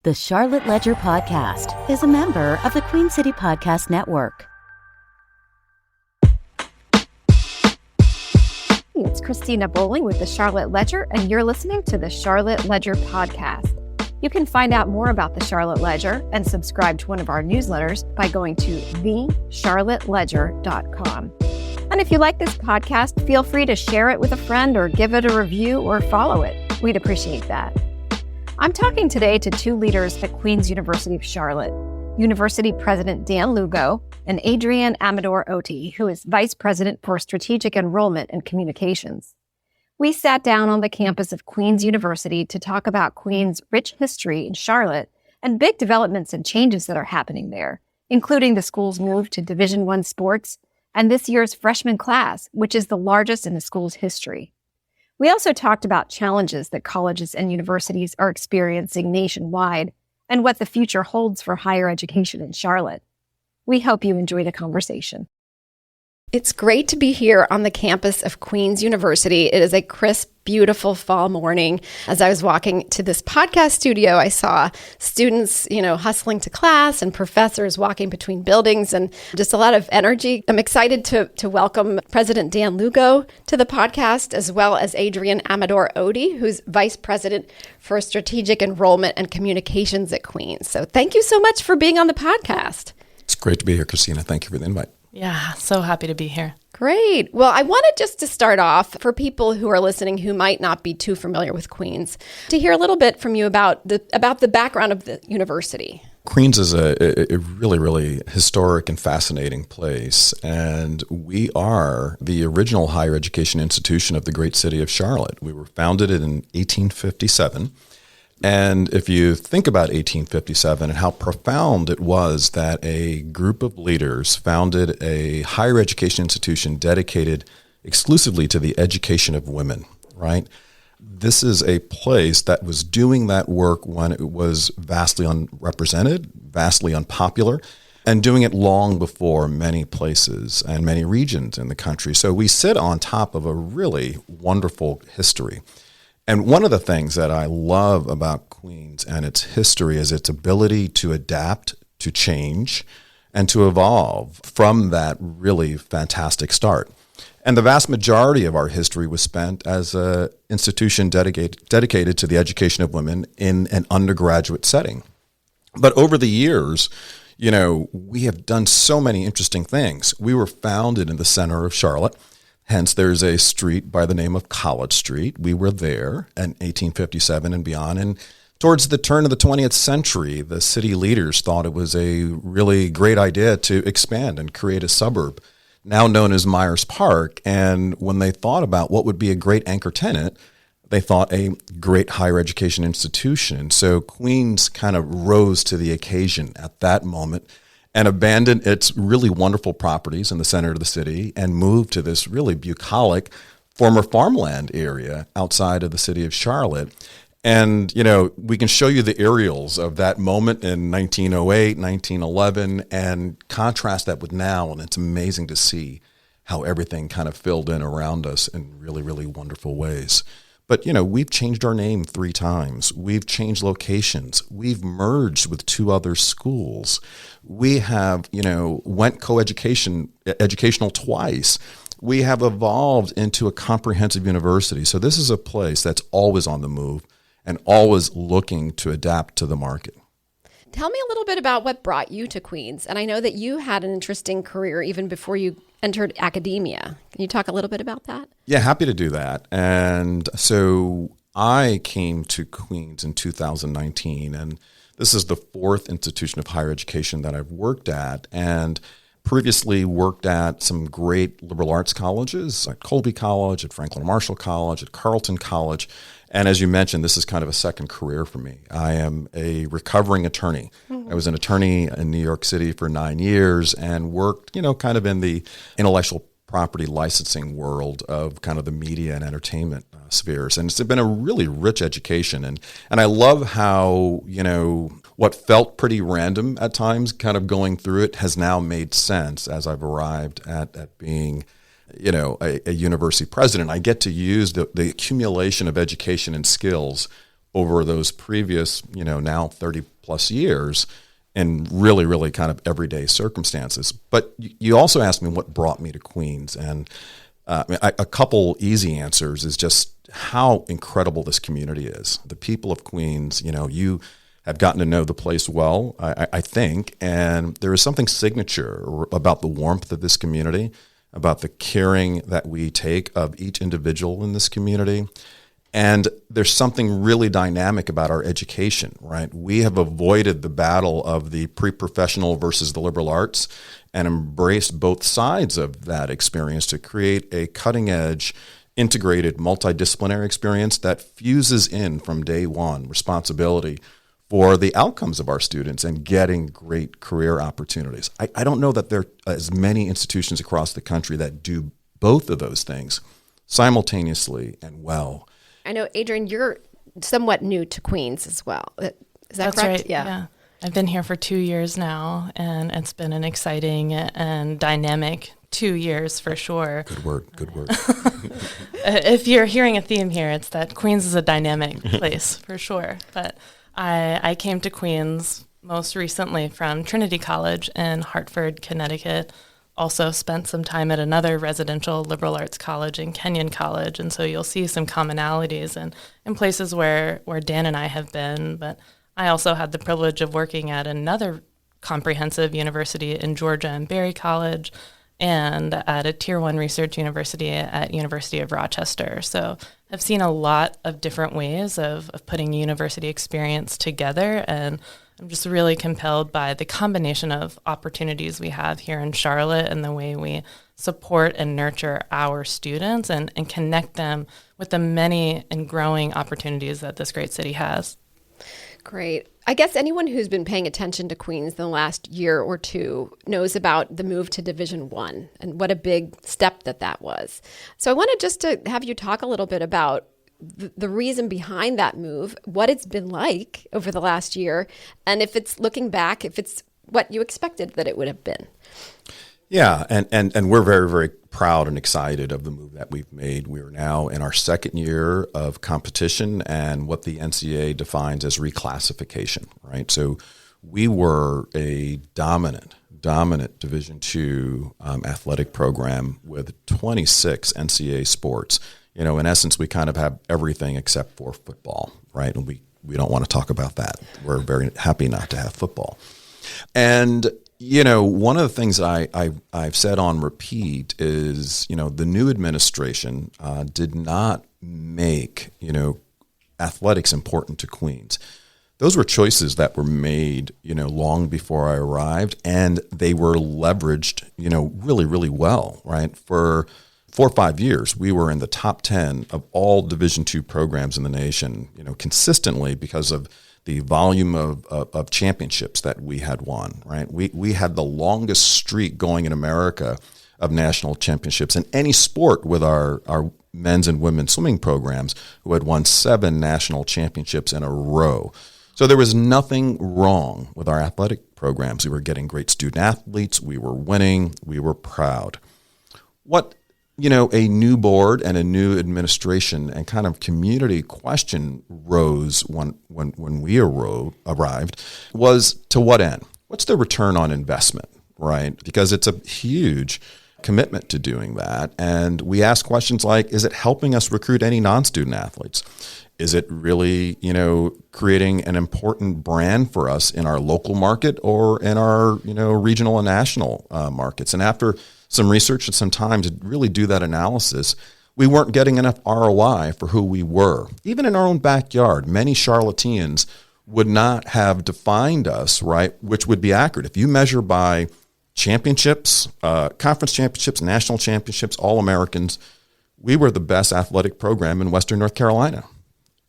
The Charlotte Ledger Podcast is a member of the Queen City Podcast Network. It's Cristina Bolling with the Charlotte Ledger, and you're listening to the Charlotte Ledger Podcast. You can find out more about the Charlotte Ledger and subscribe to one of our newsletters by going to thecharlotteledger.com. And if you like this podcast, feel free to share it with a friend or give it a review or follow it. We'd appreciate that. I'm talking today to two leaders at Queen's University of Charlotte, University President Dan Lugo and Adrienne Amador Oddi, who is Vice President for Strategic Enrollment and Communications. We sat down on the campus of Queen's University to talk about Queen's rich history in Charlotte and big developments and changes that are happening there, including the school's move to Division I sports and this year's freshman class, which is the largest in the school's history. We also talked about challenges that colleges and universities are experiencing nationwide and what the future holds for higher education in Charlotte. We hope you enjoy the conversation. It's great to be here on the campus of Queen's University. It is a crisp, beautiful fall morning. As I was walking to this podcast studio, I saw students, hustling to class and professors walking between buildings and just a lot of energy. I'm excited to welcome President Dan Lugo to the podcast, as well as Adrienne Amador Oddi, who's Vice President for Strategic Enrollment and Communications at Queen's. So thank you so much for being on the podcast. It's great to be here, Cristina. Thank you for the invite. Yeah, so happy to be here. Great. Well, I wanted just to start off, for people who are listening who might not be too familiar with Queen's, to hear a little bit from you about the background of the university. Queen's is a really, really historic and fascinating place, and we are the original higher education institution of the great city of Charlotte. We were founded in 1857. And if you think about 1857 and how profound it was that a group of leaders founded a higher education institution dedicated exclusively to the education of women, right? This is a place that was doing that work when it was vastly unrepresented, vastly unpopular, and doing it long before many places and many regions in the country. So we sit on top of a really wonderful history. And one of the things that I love about Queen's and its history is its ability to adapt, to change, and to evolve from that really fantastic start. And the vast majority of our history was spent as an institution dedicated to the education of women in an undergraduate setting. But over the years, we have done so many interesting things. We were founded in the center of Charlotte. Hence, there's a street by the name of College Street. We were there in 1857 and beyond. And towards the turn of the 20th century, the city leaders thought it was a really great idea to expand and create a suburb, now known as Myers Park. And when they thought about what would be a great anchor tenant, they thought a great higher education institution. So Queen's kind of rose to the occasion at that moment and abandoned its really wonderful properties in the center of the city and moved to this really bucolic former farmland area outside of the city of Charlotte. And, we can show you the aerials of that moment in 1908, 1911, and contrast that with now. And it's amazing to see how everything kind of filled in around us in really, really wonderful ways. But, we've changed our name 3 times. We've changed locations. We've merged with 2 other schools. We have, went educational twice. We have evolved into a comprehensive university. So this is a place that's always on the move and always looking to adapt to the market. Tell me a little bit about what brought you to Queen's. And I know that you had an interesting career even before you entered academia. Can you talk a little bit about that? Yeah, happy to do that. And so I came to Queen's in 2019, and this is the 4th institution of higher education that I've worked at, and previously worked at some great liberal arts colleges, at Colby College, at Franklin Marshall College, at Carleton College. And as you mentioned, this is kind of a second career for me. I am a recovering attorney. I was an attorney in New York City for 9 years and worked, kind of in the intellectual property licensing world of kind of the media and entertainment spheres. And it's been a really rich education. And I love how, what felt pretty random at times, kind of going through it, has now made sense as I've arrived at being a university president. I get to use the accumulation of education and skills over those previous, now 30 plus years in really, really kind of everyday circumstances. But you also asked me what brought me to Queens. And a couple easy answers is just how incredible this community is. The people of Queens, you have gotten to know the place well, I think, and there is something signature about the warmth of this community, about the caring that we take of each individual in this community. And there's something really dynamic about our education, right? We have avoided the battle of the pre-professional versus the liberal arts and embraced both sides of that experience to create a cutting-edge, integrated, multidisciplinary experience that fuses in from day one responsibility for the outcomes of our students and getting great career opportunities. I don't know that there are as many institutions across the country that do both of those things simultaneously and well. I know, Adrienne, you're somewhat new to Queens as well. Is that That's correct? right. Yeah. I've been here for 2 years now, and it's been an exciting and dynamic 2 years for sure. Good word. If you're hearing a theme here, it's that Queens is a dynamic place for sure. But I came to Queens most recently from Trinity College in Hartford, Connecticut. Also spent some time at another residential liberal arts college in Kenyon College, and so you'll see some commonalities in places where Dan and I have been. But I also had the privilege of working at another comprehensive university in Georgia and Berry College, and at a Tier 1 research university at University of Rochester. So I've seen a lot of different ways of putting university experience together, and I'm just really compelled by the combination of opportunities we have here in Charlotte and the way we support and nurture our students and connect them with the many and growing opportunities that this great city has. Great. I guess anyone who's been paying attention to Queens in the last year or two knows about the move to Division I and what a big step that was. So I wanted just to have you talk a little bit about the reason behind that move, what it's been like over the last year, and if it's looking back, if it's what you expected that it would have been. Yeah, and we're very, very proud and excited of the move that we've made. We are now in our second year of competition and what the NCAA defines as reclassification, right? So we were a dominant Division II athletic program with 26 NCAA sports. In essence, we kind of have everything except for football, right? And we don't want to talk about that. We're very happy not to have football. And one of the things that I've said on repeat is, the new administration did not make, athletics important to Queens. Those were choices that were made, long before I arrived, and they were leveraged, really, really well, right? For 4 or 5 years, we were in the top 10 of all Division II programs in the nation, consistently because of the volume of championships that we had won, right? We had the longest streak going in America of national championships in any sport with our men's and women's swimming programs, who had won 7 national championships in a row. So there was nothing wrong with our athletic programs. We were getting great student athletes. We were winning. We were proud. What a new board and a new administration and kind of community question rose when we arrived was, to what end? What's the return on investment, right? Because it's a huge commitment to doing that. And we ask questions like, is it helping us recruit any non-student athletes? Is it really, creating an important brand for us in our local market or in our, regional and national markets? And after some research and some time to really do that analysis, we weren't getting enough ROI for who we were. Even in our own backyard, many Charlotteans would not have defined us, right, which would be accurate. If you measure by championships, conference championships, national championships, All-Americans, we were the best athletic program in Western North Carolina.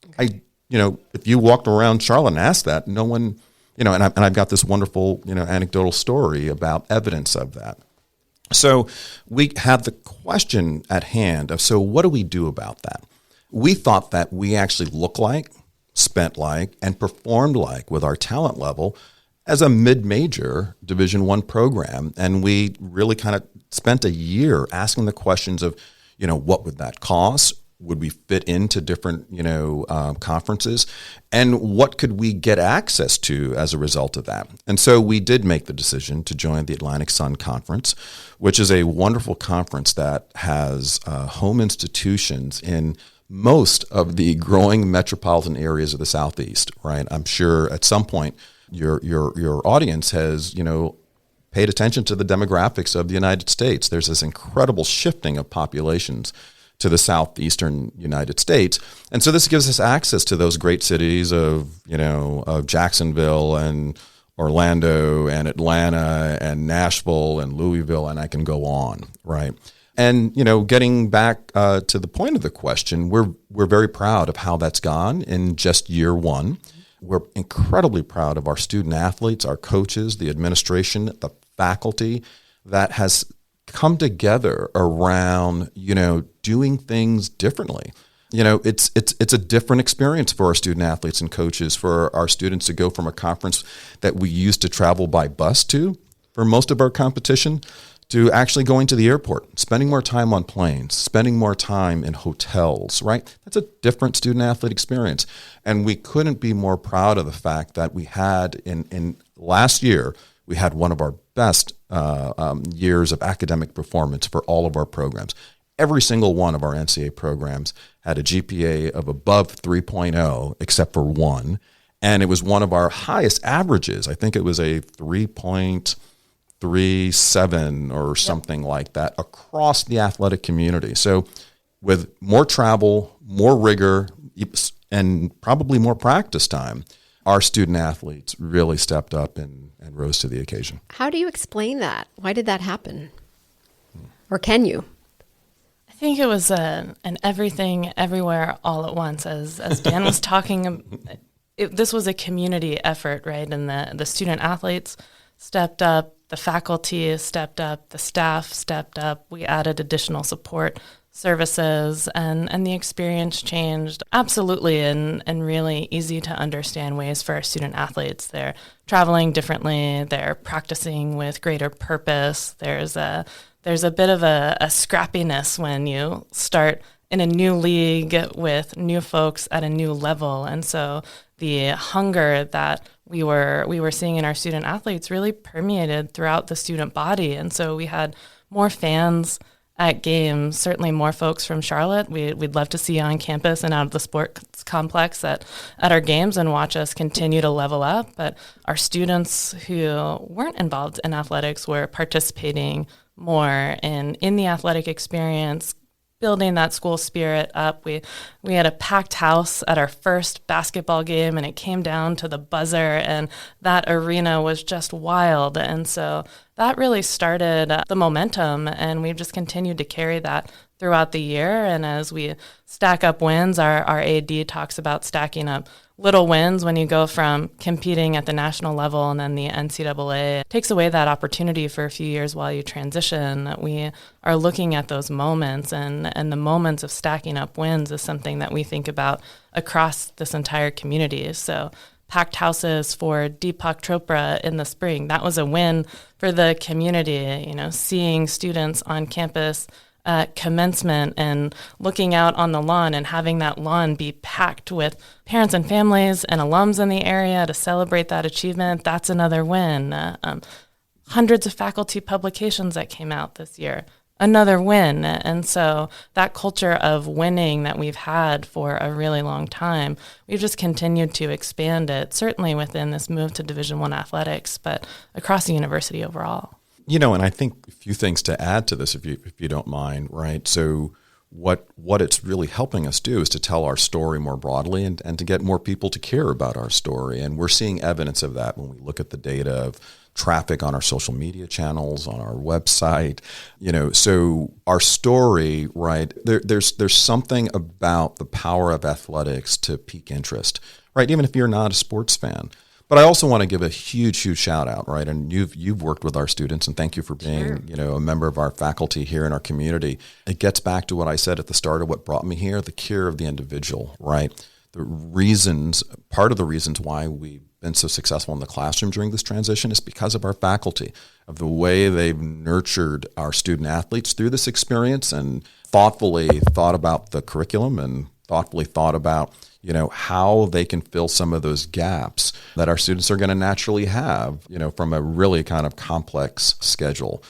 Okay. If you walked around Charlotte and asked that, no one, and I've got this wonderful, anecdotal story about evidence of that. So we had the question at hand of, so what do we do about that? We thought that we actually look like, spent like, and performed like with our talent level as a mid-major Division I program. And we really kind of spent a year asking the questions of, what would that cost? would we fit into different, conferences? And what could we get access to as a result of that? And so we did make the decision to join the Atlantic Sun Conference, which is a wonderful conference that has home institutions in most of the growing metropolitan areas of the Southeast, right? I'm sure at some point your audience has, paid attention to the demographics of the United States. There's this incredible shifting of populations to the southeastern United States. And so this gives us access to those great cities of Jacksonville and Orlando and Atlanta and Nashville and Louisville, and I can go on, right? And, getting back to the point of the question, we're very proud of how that's gone in just year one. We're incredibly proud of our student athletes, our coaches, the administration, the faculty that has come together around, doing things differently. It's a different experience for our student athletes and coaches, for our students to go from a conference that we used to travel by bus to for most of our competition to actually going to the airport, spending more time on planes, spending more time in hotels, right? That's a different student athlete experience. And we couldn't be more proud of the fact that we had in last year, we had one of our best years of academic performance for all of our programs. Every single one of our NCAA programs had a GPA of above 3.0, except for one. And it was one of our highest averages. I think it was a 3.37 or something like that across the athletic community. So with more travel, more rigor, and probably more practice time, our student athletes really stepped up and rose to the occasion. How do you explain that? Why did that happen? Or can you? I think it was an everything, everywhere, all at once. As Dan was talking, this was a community effort, right? And the student athletes stepped up, the faculty stepped up, the staff stepped up. We added additional support services, and the experience changed absolutely in really easy to understand ways for our student athletes. They're traveling differently. They're practicing with greater purpose. There's a bit of a scrappiness when you start in a new league with new folks at a new level. And so the hunger that we were seeing in our student athletes really permeated throughout the student body. And so we had more fans at games, certainly more folks from Charlotte. We'd love to see you on campus and out of the sports complex at our games and watch us continue to level up. But our students who weren't involved in athletics were participating more in the athletic experience, building that school spirit up. We had a packed house at our first basketball game, and it came down to the buzzer, and that arena was just wild. And so that really started the momentum, and we've just continued to carry that throughout the year. And as we stack up wins, our AD talks about stacking up little wins when you go from competing at the national level and then the NCAA. It takes away that opportunity for a few years while you transition. We are looking at those moments, and the moments of stacking up wins is something that we think about across this entire community. So packed houses for Deepak Chopra in the spring, that was a win for the community. Seeing students on campus at commencement and looking out on the lawn and having that lawn be packed with parents and families and alums in the area to celebrate that achievement, that's another win. Hundreds of faculty publications that came out this year, another win. And so that culture of winning that we've had for a really long time, we've just continued to expand it, certainly within this move to Division I athletics, but across the university overall. And I think a few things to add to this, if you don't mind, right? So what it's really helping us do is to tell our story more broadly and to get more people to care about our story. And we're seeing evidence of that when we look at the data of traffic on our social media channels, on our website. So our story, right, there's something about the power of athletics to pique interest, right? Even if you're not a sports fan. But I also want to give a huge shout out, right? And you've worked with our students, and thank you for being, a member of our faculty here in our community. It gets back to what I said at the start of what brought me here, the care of the individual, right? Part of the reasons why we been so successful in the classroom during this transition is because of our faculty, of the way they've nurtured our student athletes through this experience and thoughtfully thought about the curriculum and thoughtfully thought about, how they can fill some of those gaps that our students are going to naturally have, from a really kind of complex schedule.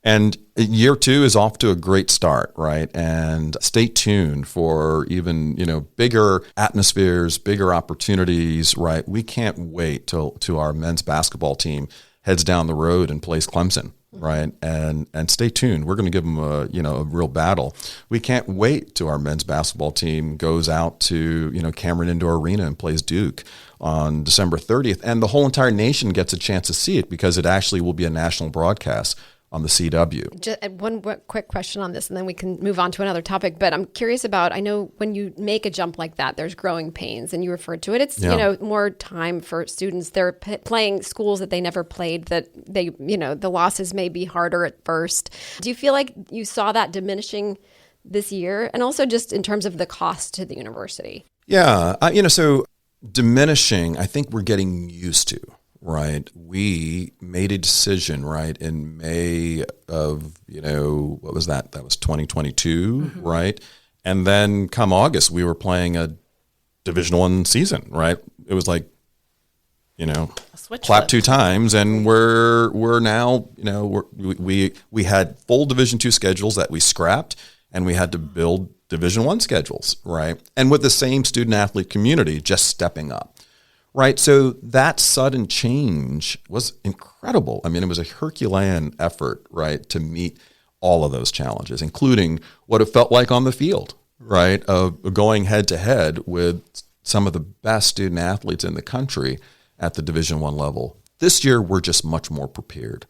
And year 2 is off to a great start, right? And stay tuned for even, bigger atmospheres, bigger opportunities, right? We can't wait till our men's basketball team heads down the road and plays Clemson, right? And stay tuned. We're going to give them a real battle. We can't wait till our men's basketball team goes out to, Cameron Indoor Arena and plays Duke on December 30th. And the whole entire nation gets a chance to see it because it actually will be a national broadcast on the CW. Just one quick question on this, and then we can move on to another topic. But I'm curious about, I know when you make a jump like that, there's growing pains, and you referred to it. It's, more time for students. They're playing schools that they never played, that they, the losses may be harder at first. Do you feel like you saw that diminishing this year? And also just in terms of the cost to the university? Yeah, so diminishing, I think we're getting used to. Right. We made a decision, right, in May of, what was that? That was 2022, right? And then come August, we were playing a Division I season, right? It was like, clap 2 times, and we're now, we had full Division II schedules that we scrapped, and we had to build Division I schedules, right? And with the same student athlete community just stepping up. Right. So that sudden change was incredible. I mean, it was a Herculean effort, right, to meet all of those challenges, including what it felt like on the field, right, of going head to head with some of the best student athletes in the country at the Division I level. This year, we're just much more prepared,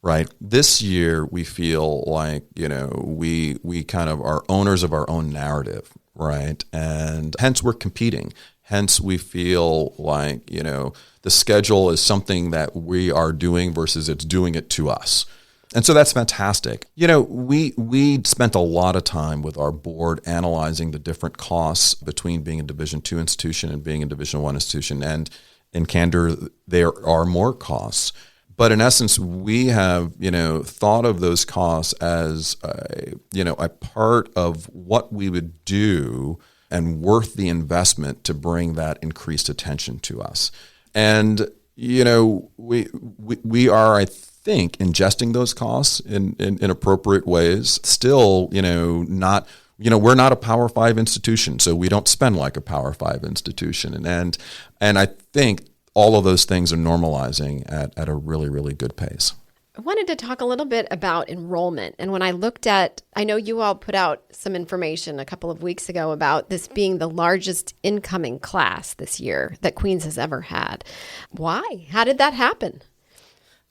right? This year, we feel like, we kind of are owners of our own narrative, right? And hence we're competing. Hence, we feel like, the schedule is something that we are doing versus it's doing it to us. And so that's fantastic. We spent a lot of time with our board analyzing the different costs between being a Division II institution and being a Division I institution. And in candor, there are more costs. But in essence, we have, thought of those costs as, a part of what we would do and worth the investment to bring that increased attention to us. And, we are, I think, ingesting those costs in appropriate ways. Still, not, we're not a Power 5 institution, so we don't spend like a Power 5 institution. And I think all of those things are normalizing at a really, really good pace. I wanted to talk a little bit about enrollment. And when I looked at, I know you all put out some information a couple of weeks ago about this being the largest incoming class this year that Queens has ever had. Why? How did that happen?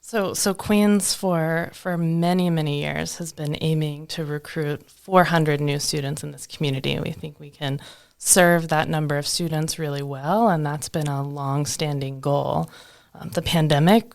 So Queens for many, many years has been aiming to recruit 400 new students in this community. We think we can serve that number of students really well, and that's been a long-standing goal. The pandemic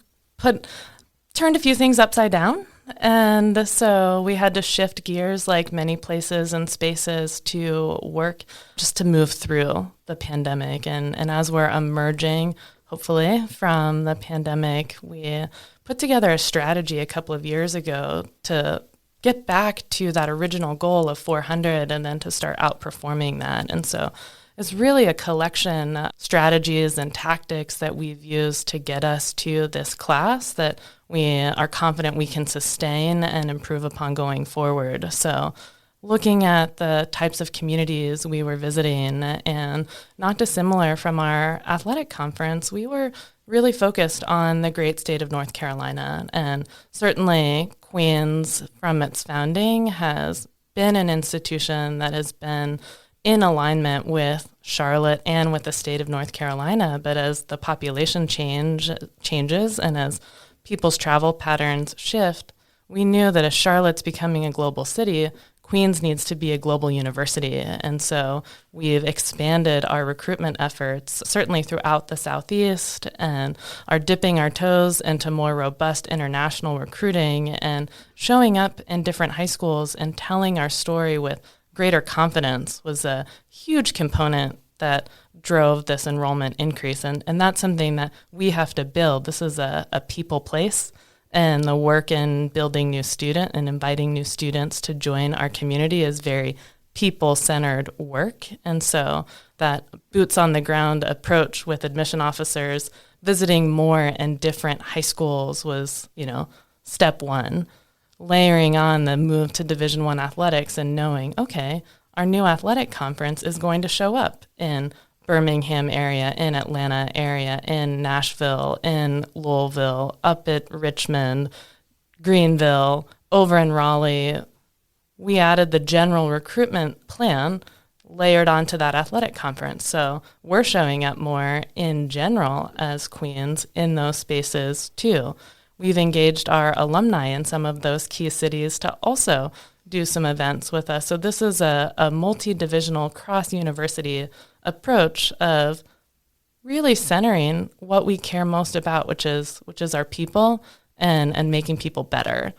turned a few things upside down, and so we had to shift gears like many places and spaces to work just to move through the pandemic. And as we're emerging, hopefully, from the pandemic, we put together a strategy a couple of years ago to get back to that original goal of 400 and then to start outperforming that. And so it's really a collection of strategies and tactics that we've used to get us to this class that we are confident we can sustain and improve upon going forward. So looking at the types of communities we were visiting, and not dissimilar from our athletic conference, we were really focused on the great state of North Carolina. And certainly Queens, from its founding, has been an institution that has been in alignment with Charlotte and with the state of North Carolina. But as the population changes and as people's travel patterns shift, we knew that as Charlotte's becoming a global city, Queens needs to be a global university. And so we've expanded our recruitment efforts, certainly throughout the Southeast, and are dipping our toes into more robust international recruiting and showing up in different high schools and telling our story with greater confidence was a huge component that drove this enrollment increase. And that's something that we have to build. This is a people place, and the work in building new student and inviting new students to join our community is very people-centered work. And so that boots on the ground approach with admission officers visiting more and different high schools was, step one. Layering on the move to Division I athletics and knowing, okay, our new athletic conference is going to show up in Birmingham area, in Atlanta area, in Nashville, in Louisville, up at Richmond, Greenville, over in Raleigh. We added the general recruitment plan layered onto that athletic conference. So we're showing up more in general as Queens in those spaces too. We've engaged our alumni in some of those key cities to also do some events with us. So this is a multi-divisional cross-university approach of really centering what we care most about, which is our people and making people better.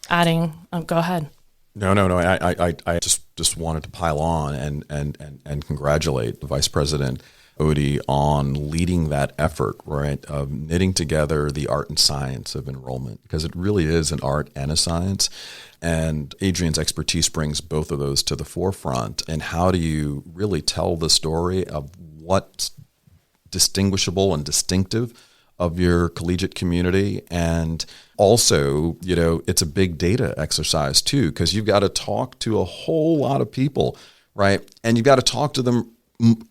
Go ahead. No. I just wanted to pile on and congratulate the Vice President Oddi on leading that effort, right, of knitting together the art and science of enrollment, because it really is an art and a science. And Adrienne's expertise brings both of those to the forefront. And how do you really tell the story of what's distinguishable and distinctive of your collegiate community? And also, it's a big data exercise too, because you've got to talk to a whole lot of people, right? And you've got to talk to them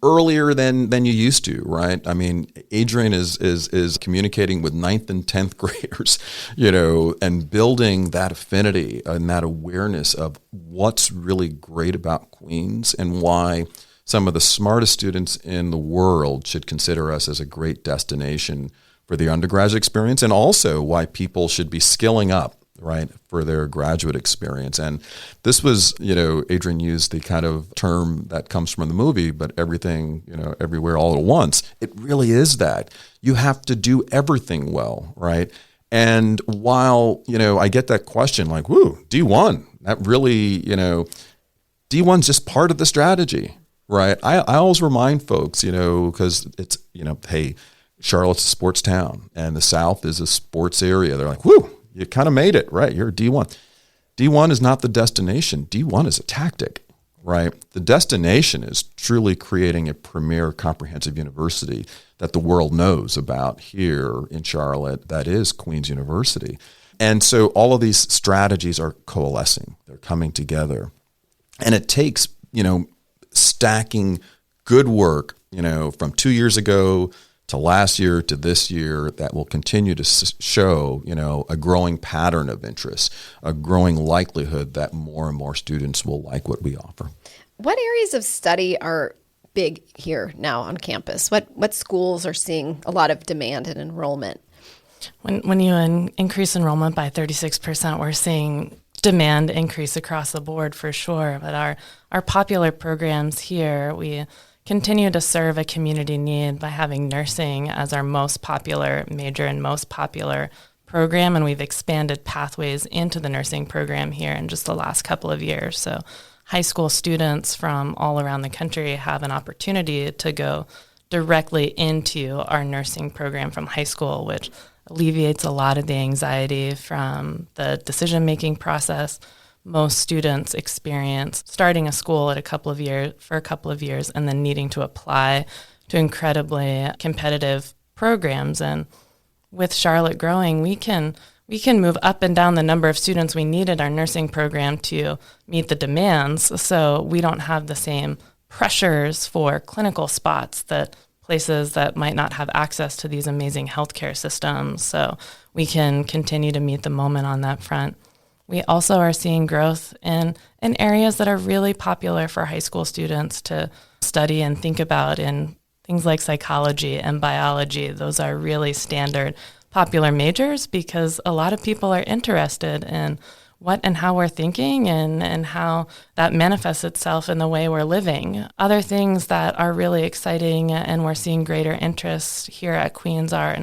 earlier than you used to, right? I mean, Adrienne is communicating with 9th and 10th graders, and building that affinity and that awareness of what's really great about Queens and why some of the smartest students in the world should consider us as a great destination for the undergraduate experience, and also why people should be skilling up, right, for their graduate experience. And this was, Adrienne used the kind of term that comes from the movie, but everything, everywhere all at once. It really is that. You have to do everything well, right? And while, I get that question like, woo, D1, that really, D1's just part of the strategy, right? I always remind folks, because it's, hey, Charlotte's a sports town and the South is a sports area. They're like, whoo, you kind of made it, right? You're a D1. D1 is not the destination. D1 is a tactic, right? The destination is truly creating a premier comprehensive university that the world knows about here in Charlotte. That is Queen's University. And so all of these strategies are coalescing. They're coming together. And it takes, stacking good work, from 2 years ago to last year to this year that will continue to show, a growing pattern of interest, a growing likelihood that more and more students will like what we offer. What areas of study are big here now on campus? What schools are seeing a lot of demand and enrollment? When you increase enrollment by 36%, we're seeing demand increase across the board for sure. But our popular programs here, we continue to serve a community need by having nursing as our most popular major and most popular program, and we've expanded pathways into the nursing program here in just the last couple of years. So high school students from all around the country have an opportunity to go directly into our nursing program from high school, which alleviates a lot of the anxiety from the decision-making process most students experience starting a school at for a couple of years and then needing to apply to incredibly competitive programs. And with Charlotte growing, we can move up and down the number of students we need at our nursing program to meet the demands. So we don't have the same pressures for clinical spots that places that might not have access to these amazing healthcare systems. So we can continue to meet the moment on that front. We also are seeing growth in areas that are really popular for high school students to study and think about in things like psychology and biology. Those are really standard popular majors because a lot of people are interested in what and how we're thinking and how that manifests itself in the way we're living. Other things that are really exciting and we're seeing greater interest here at Queens are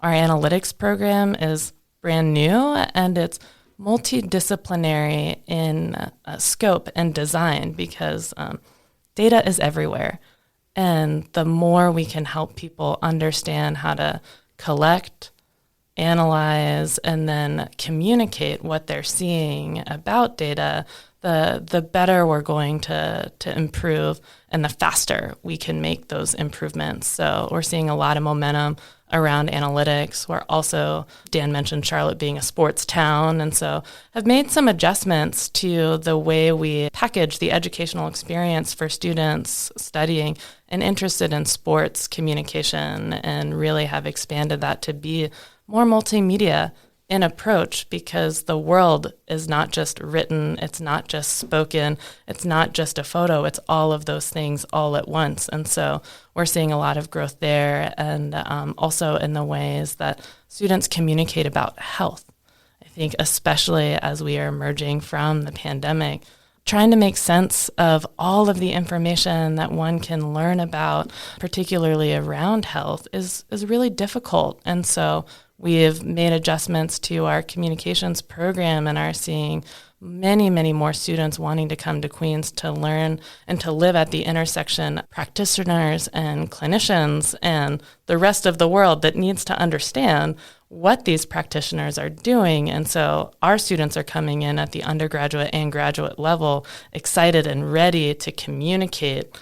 our analytics program is brand new and it's multidisciplinary in scope and design because data is everywhere. And the more we can help people understand how to collect, analyze, and then communicate what they're seeing about data, the better we're going to improve and the faster we can make those improvements. So we're seeing a lot of momentum around analytics. We're also, Dan mentioned Charlotte being a sports town, and so have made some adjustments to the way we package the educational experience for students studying and interested in sports communication, and really have expanded that to be more multimedia in approach, because the world is not just written, it's not just spoken, it's not just a photo, it's all of those things all at once. And so we're seeing a lot of growth there, and also in the ways that students communicate about health. I think especially as we are emerging from the pandemic, trying to make sense of all of the information that one can learn about, particularly around health, is really difficult. And so we have made adjustments to our communications program and are seeing many, many more students wanting to come to Queens to learn and to live at the intersection of practitioners and clinicians and the rest of the world that needs to understand what these practitioners are doing. And so our students are coming in at the undergraduate and graduate level excited and ready to communicate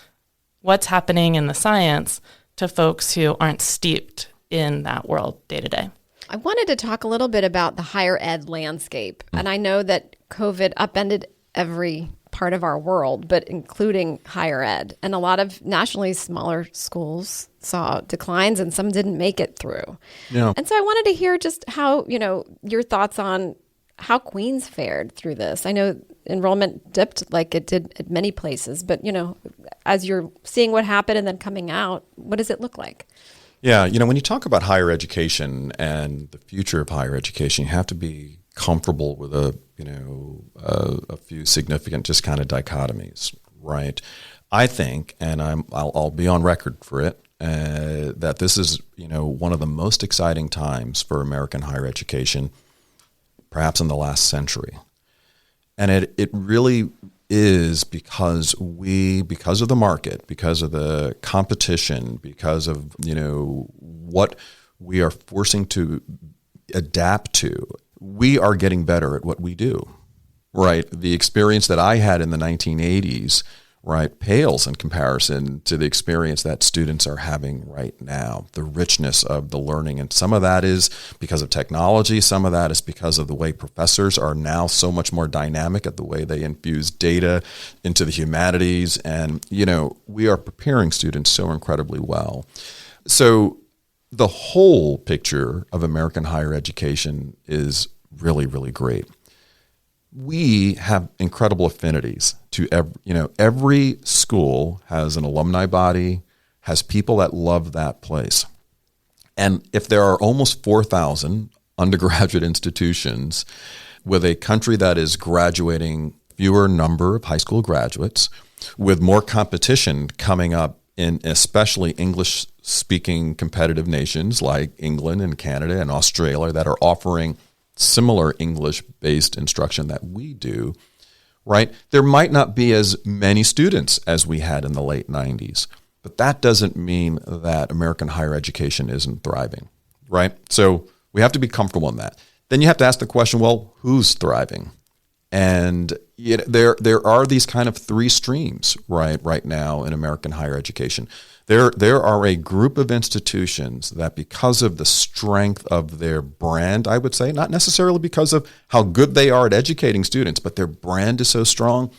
what's happening in the science to folks who aren't steeped in that world day to day. I wanted to talk a little bit about the higher ed landscape. And I know that COVID upended every part of our world, but including higher ed. And a lot of nationally smaller schools saw declines and some didn't make it through. Yeah. And so I wanted to hear just how, your thoughts on how Queens fared through this. I know enrollment dipped like it did at many places, but, as you're seeing what happened and then coming out, what does it look like? Yeah, when you talk about higher education and the future of higher education, you have to be comfortable with a few significant just kind of dichotomies, right? I think, and I'll be on record for it, that this is one of the most exciting times for American higher education, perhaps in the last century, and it really is because of the market, because of the competition, because of what we are forcing to adapt to, we are getting better at what we do, right? The experience that I had in the 1980s, right, pales in comparison to the experience that students are having right now, the richness of the learning. And some of that is because of technology. Some of that is because of the way professors are now so much more dynamic at the way they infuse data into the humanities. And, we are preparing students so incredibly well. So the whole picture of American higher education is really, really great. We have incredible affinities to every school has an alumni body, has people that love that place. And if there are almost 4,000 undergraduate institutions with a country that is graduating fewer number of high school graduates, with more competition coming up in especially English-speaking competitive nations like England and Canada and Australia that are offering similar English-based instruction that we do, right? There might not be as many students as we had in the late 90s, but that doesn't mean that American higher education isn't thriving, right? So we have to be comfortable in that. Then you have to ask the question, well, who's thriving? And there are these kind of three streams right now in American higher education. There are a group of institutions that, because of the strength of their brand, I would say, not necessarily because of how good they are at educating students, but their brand is so strong,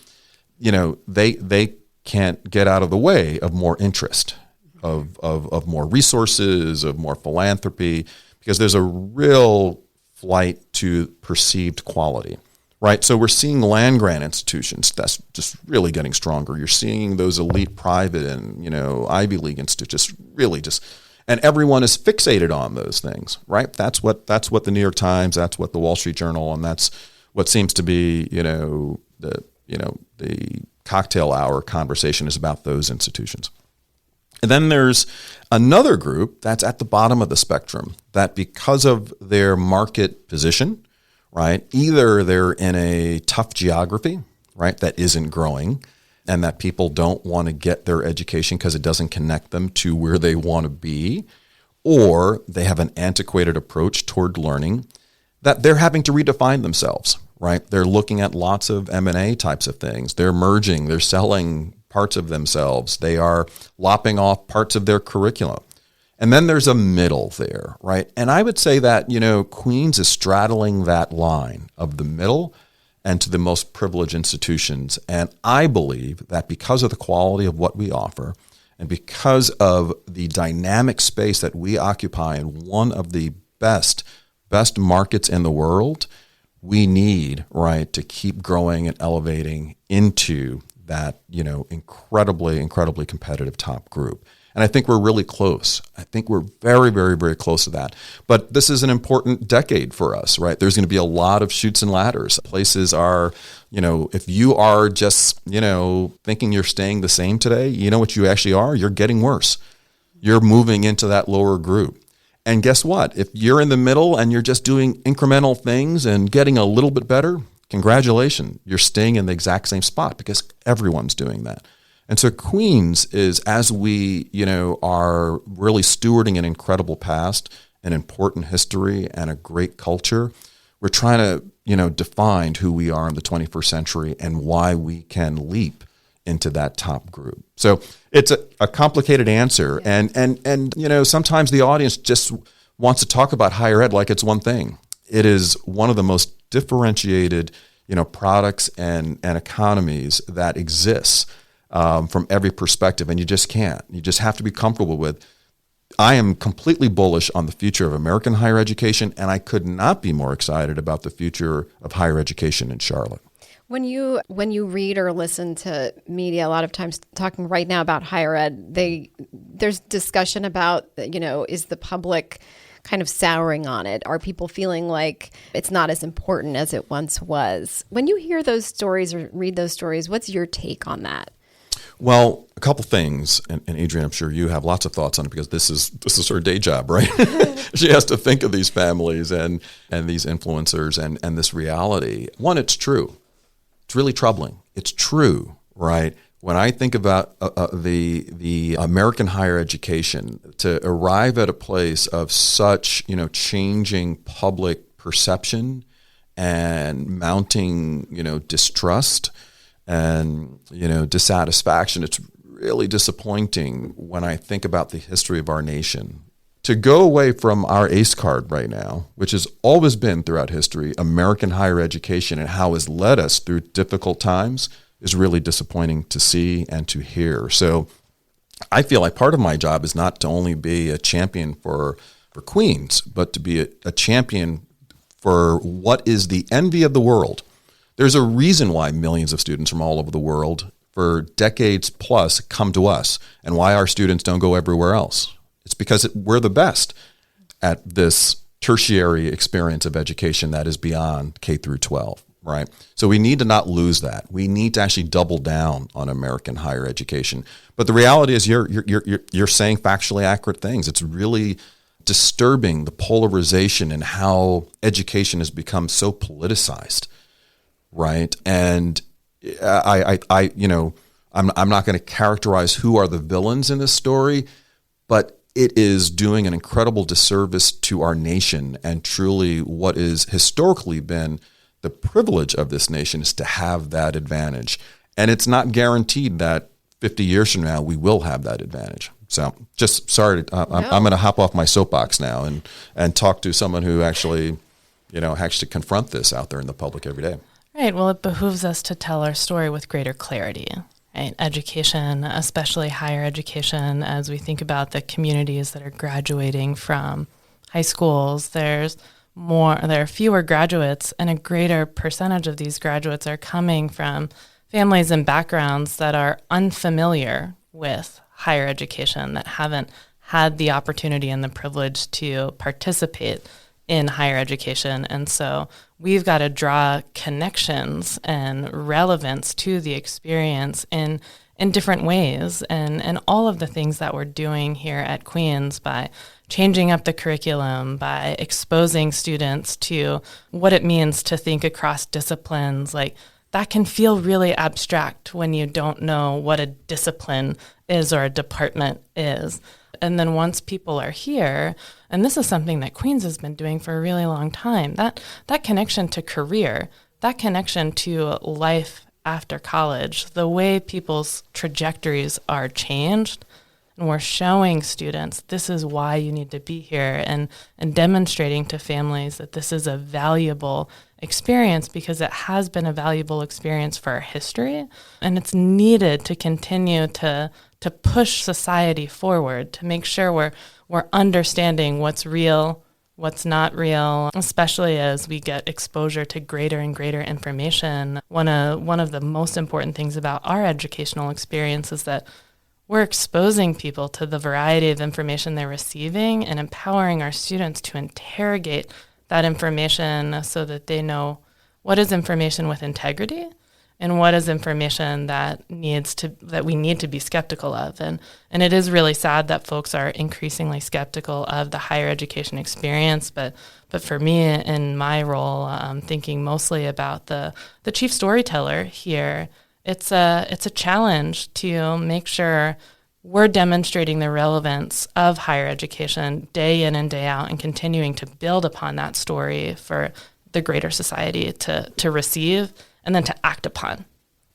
they can't get out of the way of more interest, of more resources, of more philanthropy, because there's a real flight to perceived quality. Right, so we're seeing land-grant institutions that's just really getting stronger. You're seeing those elite private and Ivy League institutions really just, and everyone is fixated on those things. Right, that's what the New York Times, that's what the Wall Street Journal, and that's what seems to be the cocktail hour conversation is about those institutions. And then there's another group that's at the bottom of the spectrum that, because of their market position, right, either they're in a tough geography, right, that isn't growing, and that people don't want to get their education because it doesn't connect them to where they want to be, or they have an antiquated approach toward learning, that they're having to redefine themselves, right? They're looking at lots of M&A types of things. They're merging, they're selling parts of themselves. They are lopping off parts of their curriculum. And then there's a middle there, right? And I would say that, Queens is straddling that line of the middle and to the most privileged institutions. And I believe that because of the quality of what we offer and because of the dynamic space that we occupy in one of the best markets in the world, we need, right, to keep growing and elevating into that, incredibly competitive top group. And I think we're really close. I think we're very, very, very close to that. But this is an important decade for us, right? There's going to be a lot of chutes and ladders. Places are, if you are just, thinking you're staying the same today, you know what you actually are? You're getting worse. You're moving into that lower group. And guess what? If you're in the middle and you're just doing incremental things and getting a little bit better, congratulations. You're staying in the exact same spot because everyone's doing that. And so Queens is, as we, are really stewarding an incredible past, an important history, and a great culture, we're trying to, define who we are in the 21st century and why we can leap into that top group. So it's a complicated answer. Yeah. And sometimes the audience just wants to talk about higher ed like it's one thing. It is one of the most differentiated, products and economies that exists. From every perspective, and you just can't. You just have to be comfortable with, I am completely bullish on the future of American higher education, and I could not be more excited about the future of higher education in Charlotte. When you read or listen to media, a lot of times talking right now about higher ed, there's discussion about, is the public kind of souring on it? Are people feeling like it's not as important as it once was? When you hear those stories or read those stories, what's your take on that? Well, a couple things, and Adrienne, I'm sure you have lots of thoughts on it because this is her day job, right? She has to think of these families and these influencers and this reality. One, it's true. It's really troubling. It's true, right? When I think about the American higher education, to arrive at a place of such, changing public perception and mounting, distrust and, dissatisfaction, it's really disappointing when I think about the history of our nation. To go away from our ACE card right now, which has always been throughout history, American higher education and how it's led us through difficult times, is really disappointing to see and to hear. So I feel like part of my job is not to only be a champion for Queens, but to be a champion for what is the envy of the world. There's a reason why millions of students from all over the world for decades plus come to us, and why our students don't go everywhere else. It's because we're the best at this tertiary experience of education that is beyond K through 12, right? So we need to not lose that. We need to actually double down on American higher education. But the reality is you're saying factually accurate things. It's really disturbing, the polarization and how education has become so politicized. Right. And I'm not going to characterize who are the villains in this story, but it is doing an incredible disservice to our nation, and truly what is historically been the privilege of this nation is to have that advantage. And it's not guaranteed that 50 years from now we will have that advantage. So just sorry, I'm going to hop off my soapbox now and talk to someone who actually confront this out there in the public every day. Right. Well, it behooves us to tell our story with greater clarity. Right? Education, especially higher education, as we think about the communities that are graduating from high schools, there are fewer graduates, and a greater percentage of these graduates are coming from families and backgrounds that are unfamiliar with higher education, that haven't had the opportunity and the privilege to participate in higher education. And so we've got to draw connections and relevance to the experience in different ways. And all of the things that we're doing here at Queens by changing up the curriculum, by exposing students to what it means to think across disciplines, like that can feel really abstract when you don't know what a discipline is or a department is. And then once people are here, and this is something that Queens has been doing for a really long time, that connection to career, that connection to life after college, the way people's trajectories are changed, and we're showing students this is why you need to be here, and demonstrating to families that this is a valuable experience because it has been a valuable experience for our history, and it's needed to continue to push society forward, to make sure we're understanding what's real, what's not real, especially as we get exposure to greater and greater information. One of the most important things about our educational experience is that we're exposing people to the variety of information they're receiving and empowering our students to interrogate that information so that they know what is information with integrity and what is information that we need to be skeptical of. And it is really sad that folks are increasingly skeptical of the higher education experience. But for me, in my role, thinking mostly about the chief storyteller here, it's a challenge to make sure we're demonstrating the relevance of higher education day in and day out and continuing to build upon that story for the greater society to receive and then to act upon.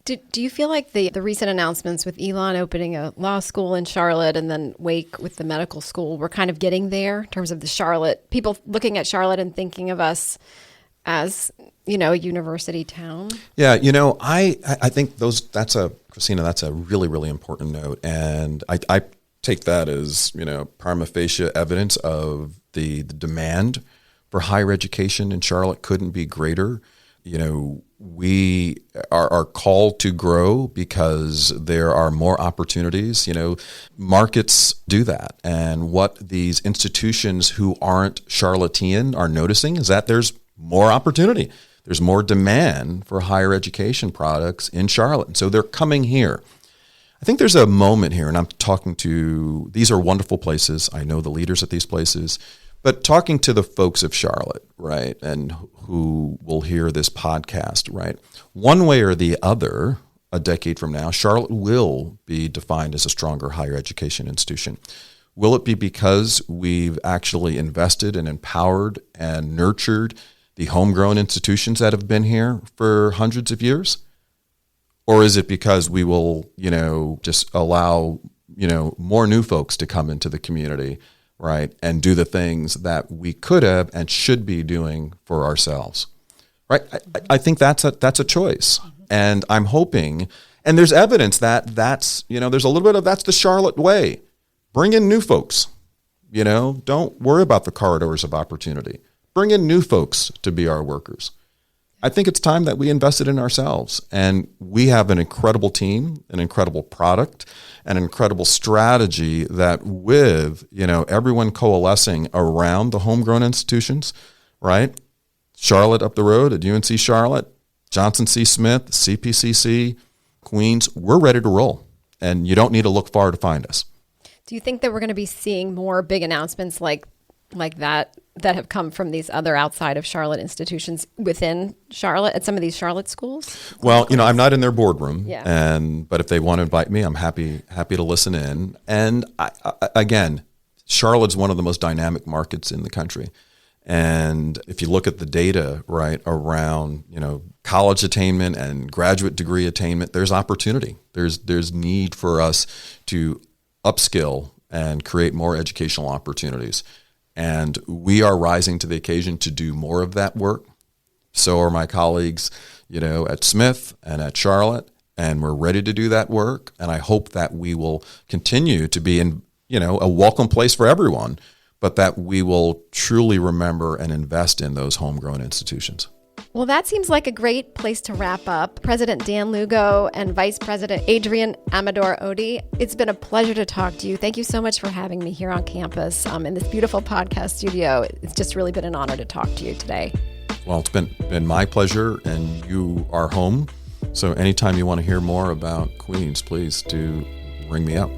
Do you feel like the recent announcements with Elon opening a law school in Charlotte and then Wake with the medical school, we're kind of getting there in terms of the Charlotte, people looking at Charlotte and thinking of us as, a university town? Yeah, I think Cristina, that's a really, really important note. And I take that as, prima facie evidence of the demand for higher education in Charlotte couldn't be greater. We are called to grow because there are more opportunities. Markets do that. And what these institutions who aren't Charlottean are noticing is that there's more opportunity. There's more demand for higher education products in Charlotte. And so they're coming here. I think there's a moment here, and I'm talking to, these are wonderful places. I know the leaders at these places. But talking to the folks of Charlotte, right, and who will hear this podcast, right, one way or the other, a decade from now, Charlotte will be defined as a stronger higher education institution. Will it be because we've actually invested and empowered and nurtured the homegrown institutions that have been here for hundreds of years? Or is it because we will, just allow, more new folks to come into the community, right, and do the things that we could have and should be doing for ourselves, right? I think that's a choice, and I'm hoping, and there's evidence that that's, there's a little bit of that's the Charlotte way. Bring in new folks, don't worry about the corridors of opportunity. Bring in new folks to be our workers. I think it's time that we invested in ourselves, and we have an incredible team, an incredible product, an incredible strategy that with, everyone coalescing around the homegrown institutions, right? Charlotte up the road at UNC Charlotte, Johnson C. Smith, CPCC, Queens, we're ready to roll, and you don't need to look far to find us. Do you think that we're going to be seeing more big announcements like that have come from these other outside of Charlotte institutions within Charlotte at some of these Charlotte schools? Well, I'm not in their boardroom, yeah. But if they want to invite me, I'm happy to listen in. And again, Charlotte's one of the most dynamic markets in the country. And if you look at the data, right, around, college attainment and graduate degree attainment, there's opportunity. There's need for us to upskill and create more educational opportunities. And we are rising to the occasion to do more of that work. So are my colleagues, at Smith and at Charlotte, and we're ready to do that work. And I hope that we will continue to be in, a welcome place for everyone, but that we will truly remember and invest in those homegrown institutions. Well, that seems like a great place to wrap up. President Dan Lugo and Vice President Adrienne Amador Oddi, it's been a pleasure to talk to you. Thank you so much for having me here on campus in this beautiful podcast studio. It's just really been an honor to talk to you today. Well, it's been my pleasure, and you are home. So anytime you want to hear more about Queens, please do ring me up.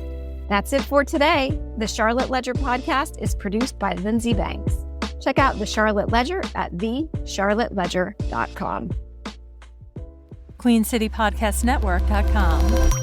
That's it for today. The Charlotte Ledger podcast is produced by Lindsey Banks. Check out the Charlotte Ledger at thecharlotteledger.com. QueenCityPodcastNetwork.com.